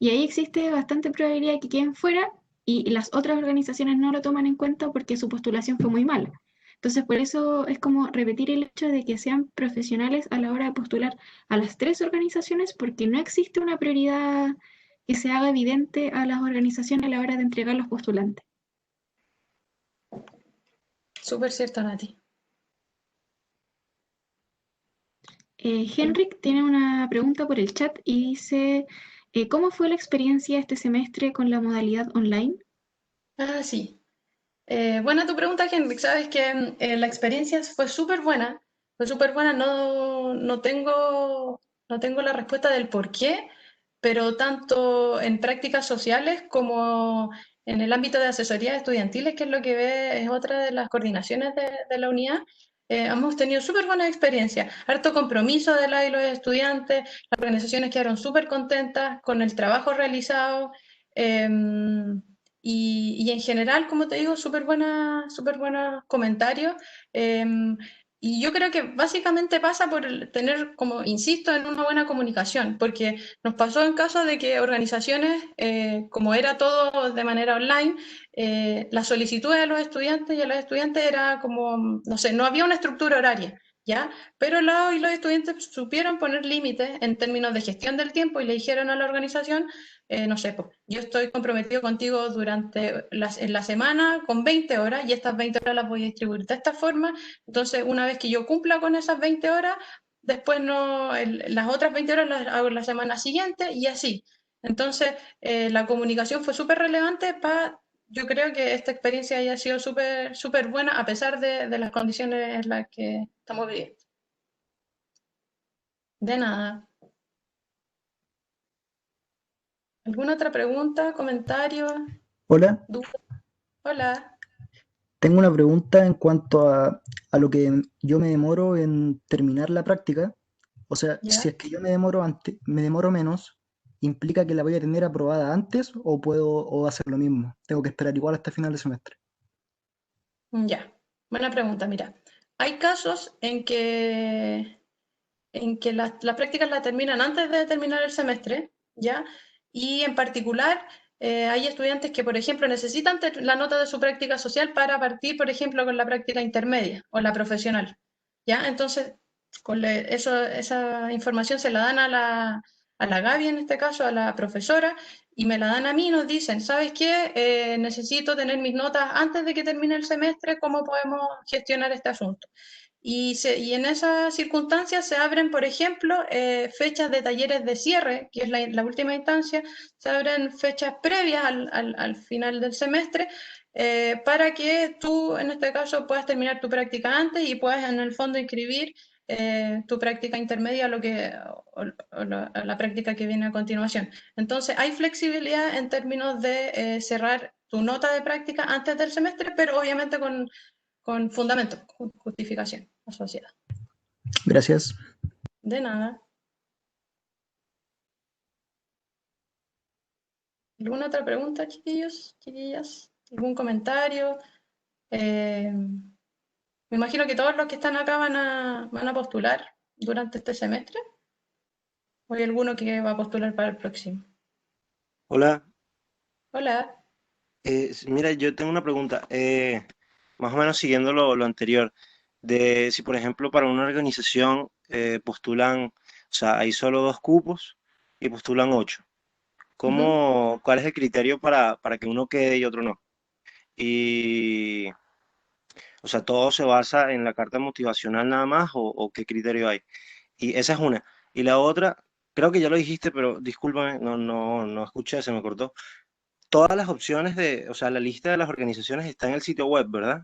y ahí existe bastante probabilidad de que queden fuera y las otras organizaciones no lo toman en cuenta porque su postulación fue muy mala. Entonces, por eso es como repetir el hecho de que sean profesionales a la hora de postular a las 3 organizaciones porque no existe una prioridad que se haga evidente a las organizaciones a la hora de entregar los postulantes. Súper cierto, Nati. Henrik tiene una pregunta por el chat y dice, ¿cómo fue la experiencia este semestre con la modalidad online? Ah, sí. Buena tu pregunta, Henrik. Sabes que la experiencia fue súper buena. No tengo la respuesta del por qué, pero tanto en prácticas sociales como en el ámbito de asesorías estudiantiles, que es lo que ve, es otra de las coordinaciones de la unidad, hemos tenido súper buena experiencia. Harto compromiso de la y los estudiantes, las organizaciones quedaron súper contentas con el trabajo realizado. em, y en general, como te digo, súper buenos comentarios. Y yo creo que básicamente pasa por tener, como insisto, en una buena comunicación, porque nos pasó en caso de que organizaciones, como era todo de manera online, las solicitudes a los estudiantes y a los estudiantes era como, no sé, no había una estructura horaria. ¿Ya? Pero los estudiantes supieron poner límites en términos de gestión del tiempo y le dijeron a la organización, no sé, pues, yo estoy comprometido contigo en la semana con 20 horas y estas 20 horas las voy a distribuir de esta forma. Entonces, una vez que yo cumpla con esas 20 horas, después las otras 20 horas las hago en la semana siguiente y así. Entonces, la comunicación fue súper relevante yo creo que esta experiencia haya sido súper buena a pesar de las condiciones en las que estamos viviendo. De nada. ¿Alguna otra pregunta, comentario, Hola, duda? Hola. tengo una pregunta en cuanto a lo que yo me demoro en terminar la práctica. O sea, si ¿Ya? es que yo me demoro menos, ¿implica que la voy a tener aprobada antes o puedo hacer lo mismo? Tengo que esperar igual hasta final de semestre. Ya. Buena pregunta, mira. Hay casos en que en que las prácticas las terminan antes de terminar el semestre, ¿ya? Y en particular, hay estudiantes que, por ejemplo, necesitan la nota de su práctica social para partir, por ejemplo, con la práctica intermedia o la profesional, ¿ya? Entonces, esa información se la dan a la Gaby, en este caso, a la profesora, y me la dan a mí y nos dicen, ¿sabes qué? Necesito tener mis notas antes de que termine el semestre, ¿cómo podemos gestionar este asunto? Y en esas circunstancias se abren, por ejemplo, fechas de talleres de cierre, que es la última instancia, se abren fechas previas al final del semestre, para que tú, en este caso, puedas terminar tu práctica antes y puedas, en el fondo, inscribir tu práctica intermedia o la práctica que viene a continuación. Entonces, hay flexibilidad en términos de cerrar tu nota de práctica antes del semestre, pero obviamente con fundamento, justificación asociada. Gracias. De nada. ¿Alguna otra pregunta, chiquillos, chiquillas? ¿Algún comentario? Me imagino que todos los que están acá van a postular durante este semestre. ¿O hay alguno que va a postular para el próximo? Hola, Hola. mira, yo tengo una pregunta, más o menos siguiendo lo anterior, de si por ejemplo para una organización postulan, o sea, hay solo 2 cupos y postulan 8. Ujú. ¿Cuál es el criterio para que uno quede y otro no? Y, o sea, ¿todo se basa en la carta motivacional nada más o qué criterio hay? Y esa es una. Y la otra, creo que ya lo dijiste, pero discúlpame, no escuché, se me cortó. Todas las opciones o sea, la lista de las organizaciones está en el sitio web, ¿verdad?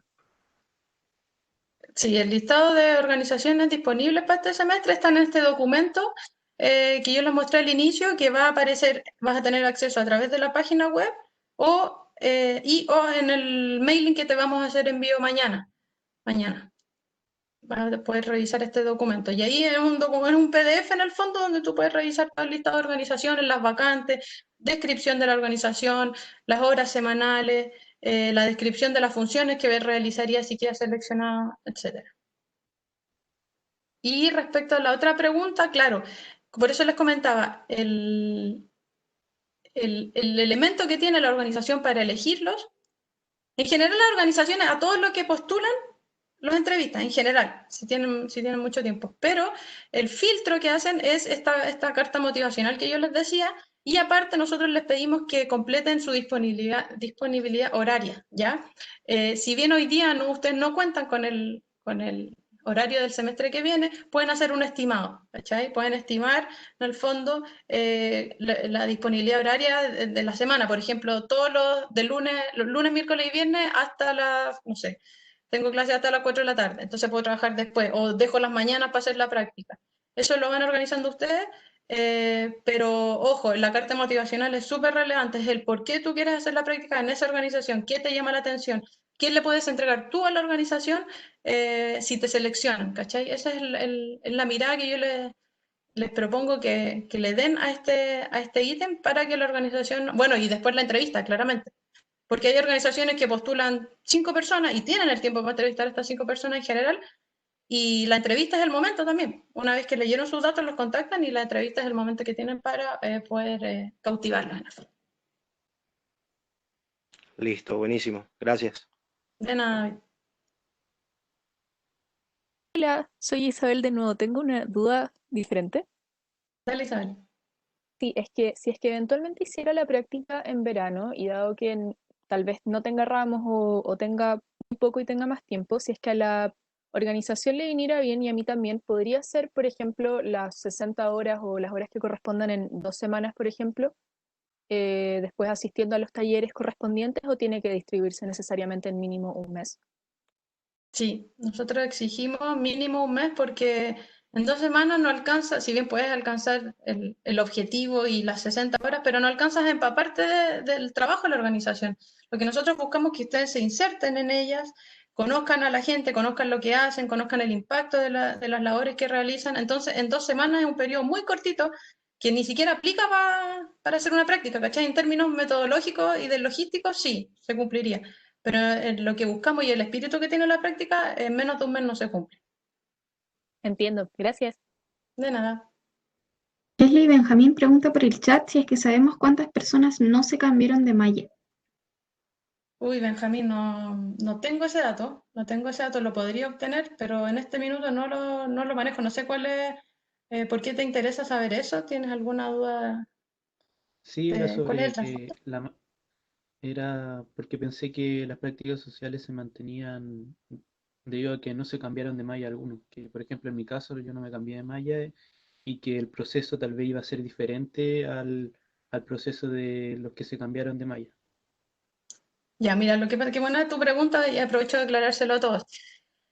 Sí, el listado de organizaciones disponibles para este semestre está en este documento que yo les mostré al inicio, que va a aparecer, vas a tener acceso a través de la página web o en el mailing que te vamos a hacer envío mañana. Mañana. Vas a poder revisar este documento. Y ahí es un PDF en el fondo donde tú puedes revisar todo el listado de organizaciones, las vacantes, descripción de la organización, las horas semanales, la descripción de las funciones que realizaría si quieres seleccionar, etc. Y respecto a la otra pregunta, claro, por eso les comentaba, el elemento que tiene la organización para elegirlos, en general las organizaciones a todos los que postulan los entrevistan, en general, si tienen mucho tiempo, pero el filtro que hacen es esta carta motivacional que yo les decía, y aparte nosotros les pedimos que completen su disponibilidad horaria, ¿ya? Si bien hoy día ustedes no cuentan con el horario del semestre que viene, pueden hacer un estimado, ¿cachai? Pueden estimar, en el fondo, la disponibilidad horaria de la semana, por ejemplo, los lunes, miércoles y viernes hasta no sé, tengo clase hasta las 4 de la tarde, entonces puedo trabajar después, o dejo las mañanas para hacer la práctica. Eso lo van organizando ustedes, pero ojo, la carta motivacional es súper relevante, es el por qué tú quieres hacer la práctica en esa organización, qué te llama la atención, qué le puedes entregar tú a la organización si te seleccionan, ¿cachai? Esa es la mirada que yo les propongo que le den a este ítem para que la organización, bueno, y después la entrevista, claramente. Porque hay organizaciones que postulan 5 personas y tienen el tiempo para entrevistar a estas 5 personas en general, y la entrevista es el momento también. Una vez que leyeron sus datos, los contactan y la entrevista es el momento que tienen para poder cautivarlos. Listo, buenísimo. Gracias. De nada, Hola, soy Isabel de nuevo. Tengo una duda diferente. dale, Isabel. Sí, es que si es que eventualmente hiciera la práctica en verano y dado que tal vez no tenga ramos o tenga muy poco y tenga más tiempo, si es que a la organización le viniera bien y a mí también, podría ser, por ejemplo, las 60 horas o las horas que correspondan en 2 semanas, por ejemplo, después asistiendo a los talleres correspondientes o tiene que distribuirse necesariamente en mínimo un mes. Sí, nosotros exigimos mínimo un mes porque en 2 semanas no alcanza, si bien puedes alcanzar el objetivo y las 60 horas, pero no alcanzas a empaparte del trabajo de la organización. Lo que nosotros buscamos es que ustedes se inserten en ellas, conozcan a la gente, conozcan lo que hacen, conozcan el impacto de las labores que realizan. Entonces, en 2 semanas es un periodo muy cortito que ni siquiera aplica para hacer una práctica, ¿cachai? En términos metodológicos y de logísticos, sí, se cumpliría, pero lo que buscamos y el espíritu que tiene la práctica, en menos de un mes no se cumple. Entiendo, gracias. De nada. Leslie Benjamín pregunta por el chat si es que sabemos cuántas personas no se cambiaron de malla. Uy, Benjamín, no tengo ese dato, lo podría obtener, pero en este minuto no lo manejo, no sé cuál es, ¿por qué te interesa saber eso? ¿Tienes alguna duda Sí, era de cuál es el sobre trasfondo? era porque pensé que las prácticas sociales se mantenían debido a que no se cambiaron de malla algunos. Que, por ejemplo, en mi caso yo no me cambié de malla y que el proceso tal vez iba a ser diferente al proceso de los que se cambiaron de malla. Ya, mira, qué buena tu pregunta y aprovecho de aclarárselo a todos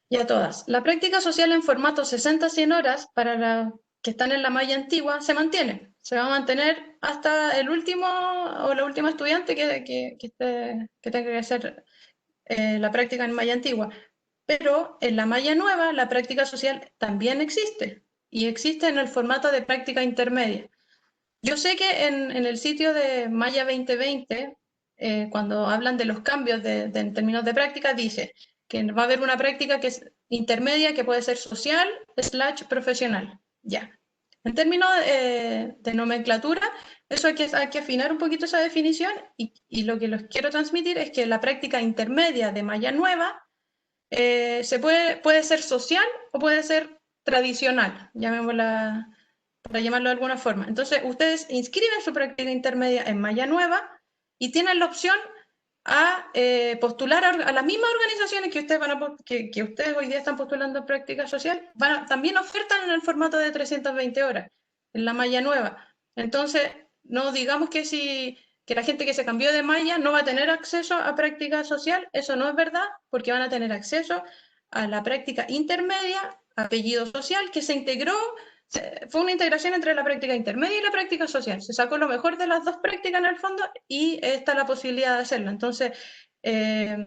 y a todas. La práctica social en formato 60-100 horas para las que están en la malla antigua se mantiene. Se va a mantener hasta el último o la última estudiante que tenga que hacer la práctica en malla antigua. Pero en la malla nueva la práctica social también existe y existe en el formato de práctica intermedia. Yo sé que en el sitio de Maya 2020, cuando hablan de los cambios en términos de práctica, dice que va a haber una práctica que es intermedia, que puede ser social / profesional. Ya. En términos de nomenclatura, eso hay que afinar un poquito esa definición y lo que les quiero transmitir es que la práctica intermedia de Maya nueva puede ser social o puede ser tradicional, llamémosla para llamarlo de alguna forma. Entonces, ustedes inscriben su práctica intermedia en Malla Nueva y tienen la opción a postular a las mismas organizaciones que ustedes hoy día están postulando en práctica social, también ofertan en el formato de 320 horas, en la Malla Nueva. Entonces, no digamos que la gente que se cambió de malla no va a tener acceso a práctica social, eso no es verdad, porque van a tener acceso a la práctica intermedia, apellido social, que se integró, fue una integración entre la práctica intermedia y la práctica social. Se sacó lo mejor de las dos prácticas en el fondo y está la posibilidad de hacerlo. Entonces, es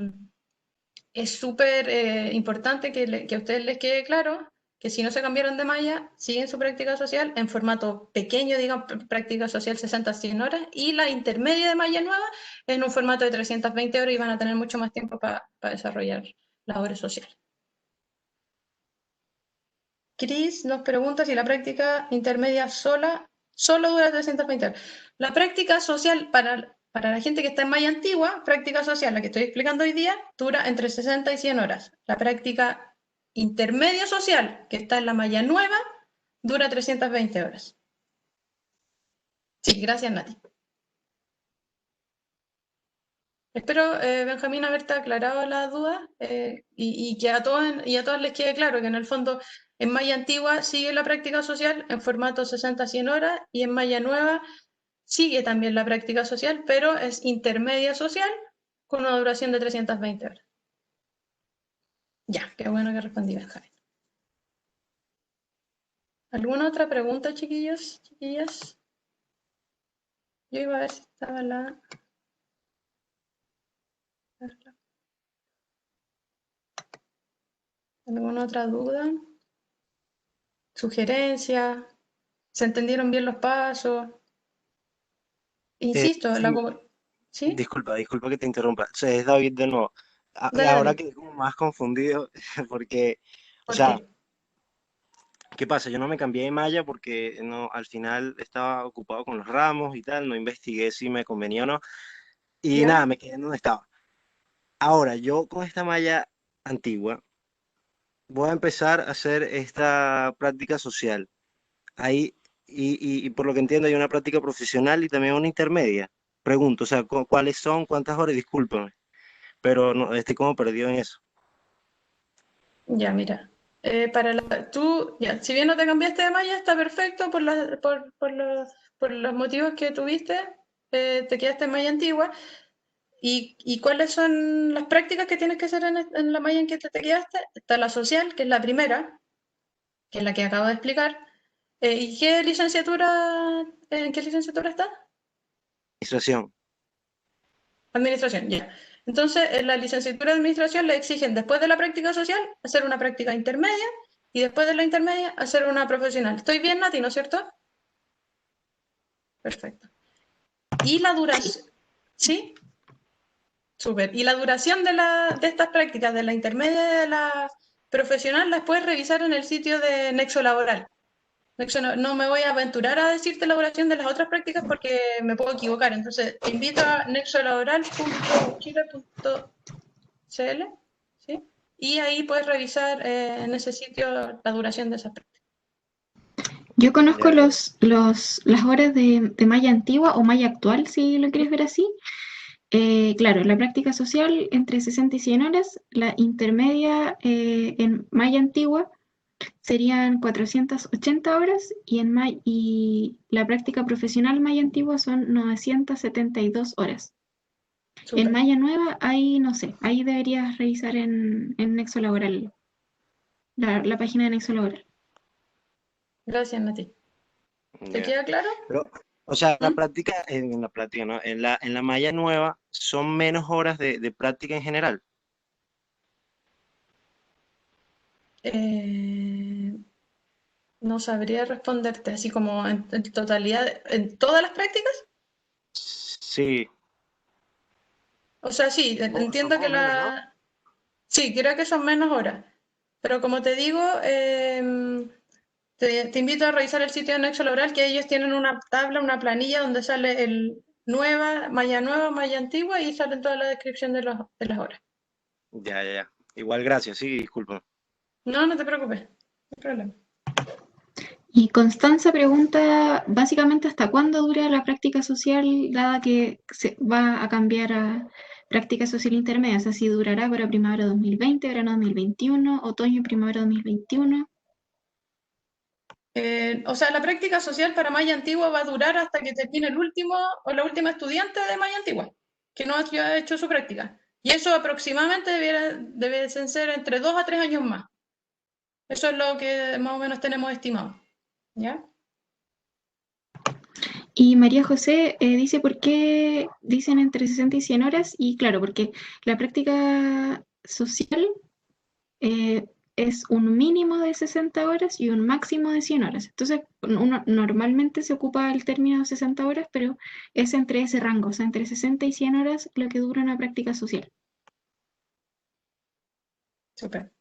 súper importante que a ustedes les quede claro que si no se cambiaron de malla, siguen su práctica social en formato pequeño, digamos, práctica social 60-100 horas, y la intermedia de malla nueva en un formato de 320 horas y van a tener mucho más tiempo para desarrollar labores sociales. Cris nos pregunta si la práctica intermedia solo dura 320 horas. La práctica social para la gente que está en malla antigua, práctica social, la que estoy explicando hoy día, dura entre 60 y 100 horas. La práctica intermedia social, que está en la malla nueva, dura 320 horas. Sí, gracias, Nati. Espero, Benjamín, haberte aclarado la duda y que a todas les quede claro que en el fondo en malla antigua sigue la práctica social en formato 60-100 horas y en malla nueva sigue también la práctica social, pero es intermedia social con una duración de 320 horas. Ya, qué bueno que respondí, Benjamín. ¿Alguna otra pregunta, chiquillos, chiquillas? Yo iba a ver si estaba ¿Alguna otra duda? ¿Sugerencia? ¿Se entendieron bien los pasos? Insisto, Sí, ¿sí? disculpa que te interrumpa. O sea, es David de nuevo. Dale, Ahora David. quedé como más confundido porque, o ¿Por sea, qué? ¿qué pasa? Yo no me cambié de malla porque no, al final estaba ocupado con los ramos y tal, no investigué si me convenía o no. Y ¿Ya? nada, me quedé en donde estaba. Ahora, yo con esta malla antigua voy a empezar a hacer esta práctica social. Ahí, y por lo que entiendo, hay una práctica profesional y también una intermedia. Pregunto, o sea, ¿cuáles son? ¿Cuántas horas? Discúlpame, pero no, estoy como perdido en eso. Ya, mira. Ya, si bien no te cambiaste de malla, está perfecto por los motivos que tuviste, te quedaste en malla antigua. ¿Y cuáles son las prácticas que tienes que hacer en la malla en que te quedaste? Está la social, que es la primera, que es la que acabo de explicar. ¿Y en qué licenciatura está? Administración. Administración, ya. Entonces, en la licenciatura de Administración le exigen, después de la práctica social, hacer una práctica intermedia y después de la intermedia, hacer una profesional. ¿Estoy bien, Nati, no es cierto? Perfecto. Y la duración, ¿sí? Súper. Y la duración de estas prácticas, de la intermedia y de la profesional, las puedes revisar en el sitio de Nexo Laboral. Nexo no me voy a aventurar a decirte la duración de las otras prácticas porque me puedo equivocar. Entonces, te invito a nexolaboral.chile.cl, ¿sí? Y ahí puedes revisar en ese sitio la duración de esas prácticas. Yo conozco Ya, ya. las horas de malla antigua o malla actual, si lo quieres ver así. Claro, la práctica social entre 60 y 100 horas, la intermedia en malla antigua serían 480 horas y la práctica profesional malla antigua son 972 horas. En Súper. malla nueva, ahí no sé, ahí deberías revisar en Nexo Laboral, la página de Nexo Laboral. Gracias, Nati. ¿Te Ya. queda claro? Pero, o sea, ¿Mm? en la práctica, ¿no? En la malla nueva son menos horas de práctica en general. No sabría responderte, así como en totalidad, en todas las prácticas. Sí, O sea, sí, entiendo que supongo menos, ¿no? Sí, creo que son menos horas. Pero como te digo, te invito a revisar el sitio de Nexo Laboral, que ellos tienen una tabla, una planilla donde sale el nueva, malla antigua y sale toda la descripción de las horas. Ya, ya, ya. Igual, gracias, sí, disculpa. No te preocupes, no hay problema. Y Constanza pregunta básicamente hasta cuándo dura la práctica social, dada que se va a cambiar a práctica social intermedia, o sea, si durará para primavera 2020, verano 2021, otoño y primavera 2021. O sea, la práctica social para malla antigua va a durar hasta que termine el último o la última estudiante de malla antigua, que no haya hecho su práctica. Y eso aproximadamente debe ser entre 2 a 3 años más. Eso es lo que más o menos tenemos estimado. ¿Ya? Y María José dice por qué dicen entre 60 y 100 horas, y claro, porque la práctica social es un mínimo de 60 horas y un máximo de 100 horas. Entonces, uno normalmente se ocupa el término 60 horas, pero es entre ese rango, o sea, entre 60 y 100 horas lo que dura una práctica social. Súper.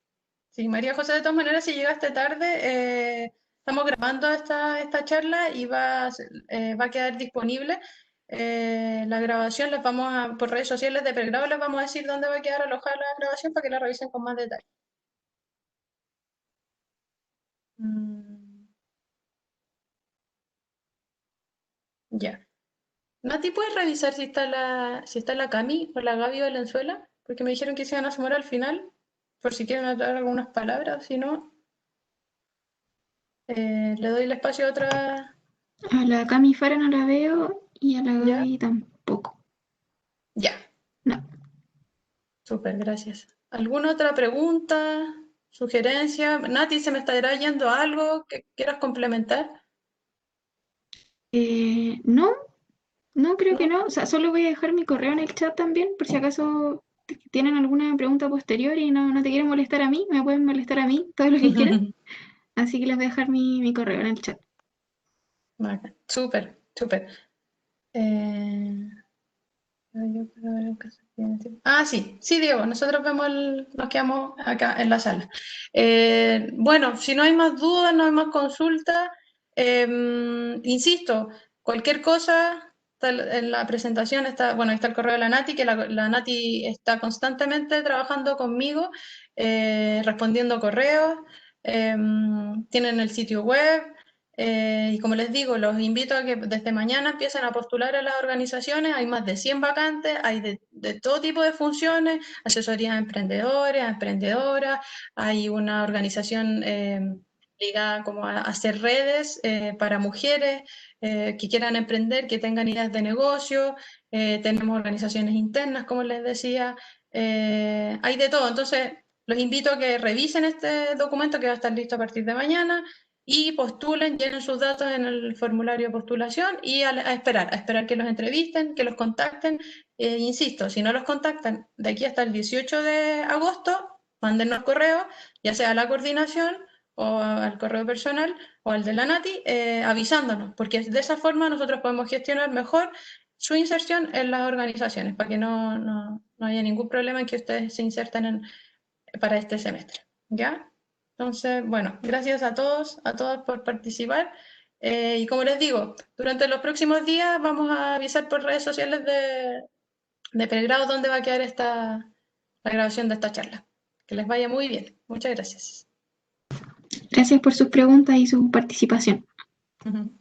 Sí, María José, de todas maneras, si llegaste tarde, estamos grabando esta charla y va a quedar disponible la grabación. Por redes sociales de pregrado les vamos a decir dónde va a quedar alojada la grabación para que la revisen con más detalle. Mm, ya. Nati, ¿puedes revisar si está la Cami o la Gaby Valenzuela? Porque me dijeron que se iban a sumar al final, por si quieren anotar algunas palabras, si no, le doy el espacio a otra. A la Cami Fara no la veo y a la ¿Ya? Gaby tampoco. Ya. No. Súper, gracias. ¿Alguna otra pregunta, sugerencia? Nati, ¿se me estará yendo algo que quieras complementar? No, no creo que ¿No? no. O sea, solo voy a dejar mi correo en el chat también, por si acaso tienen alguna pregunta posterior y no te quieren molestar a mí, me pueden molestar a mí, todo lo que quieran. Así que les voy a dejar mi correo en el chat. Bacán. Súper, súper. Eh, sí, Diego, nosotros nos quedamos acá en la sala. Bueno, si no hay más dudas, no hay más consultas, insisto, cualquier cosa, en la presentación bueno, ahí está el correo de la Nati, que la Nati está constantemente trabajando conmigo, respondiendo correos, tienen el sitio web. Y como les digo, los invito a que desde mañana empiecen a postular a las organizaciones. Hay más de 100 vacantes, hay de todo tipo de funciones, asesorías a emprendedores, a emprendedoras, hay una organización ligada como a hacer redes para mujeres que quieran emprender, que tengan ideas de negocio. Tenemos organizaciones internas, como les decía. Hay de todo. Entonces, los invito a que revisen este documento que va a estar listo a partir de mañana y postulen, llenen sus datos en el formulario de postulación y a esperar que los entrevisten, que los contacten. Insisto, si no los contactan de aquí hasta el 18 de agosto, mándennos correo, ya sea a la coordinación o al correo personal o al de la Nati, avisándonos, porque de esa forma nosotros podemos gestionar mejor su inserción en las organizaciones, para que no haya ningún problema en que ustedes se inserten para este semestre. ¿Ya? Entonces, bueno, gracias a todos, a todas por participar. Y como les digo, durante los próximos días vamos a avisar por redes sociales de pregrado dónde va a quedar la grabación de esta charla. Que les vaya muy bien. Muchas gracias. Gracias por sus preguntas y su participación. Ujú.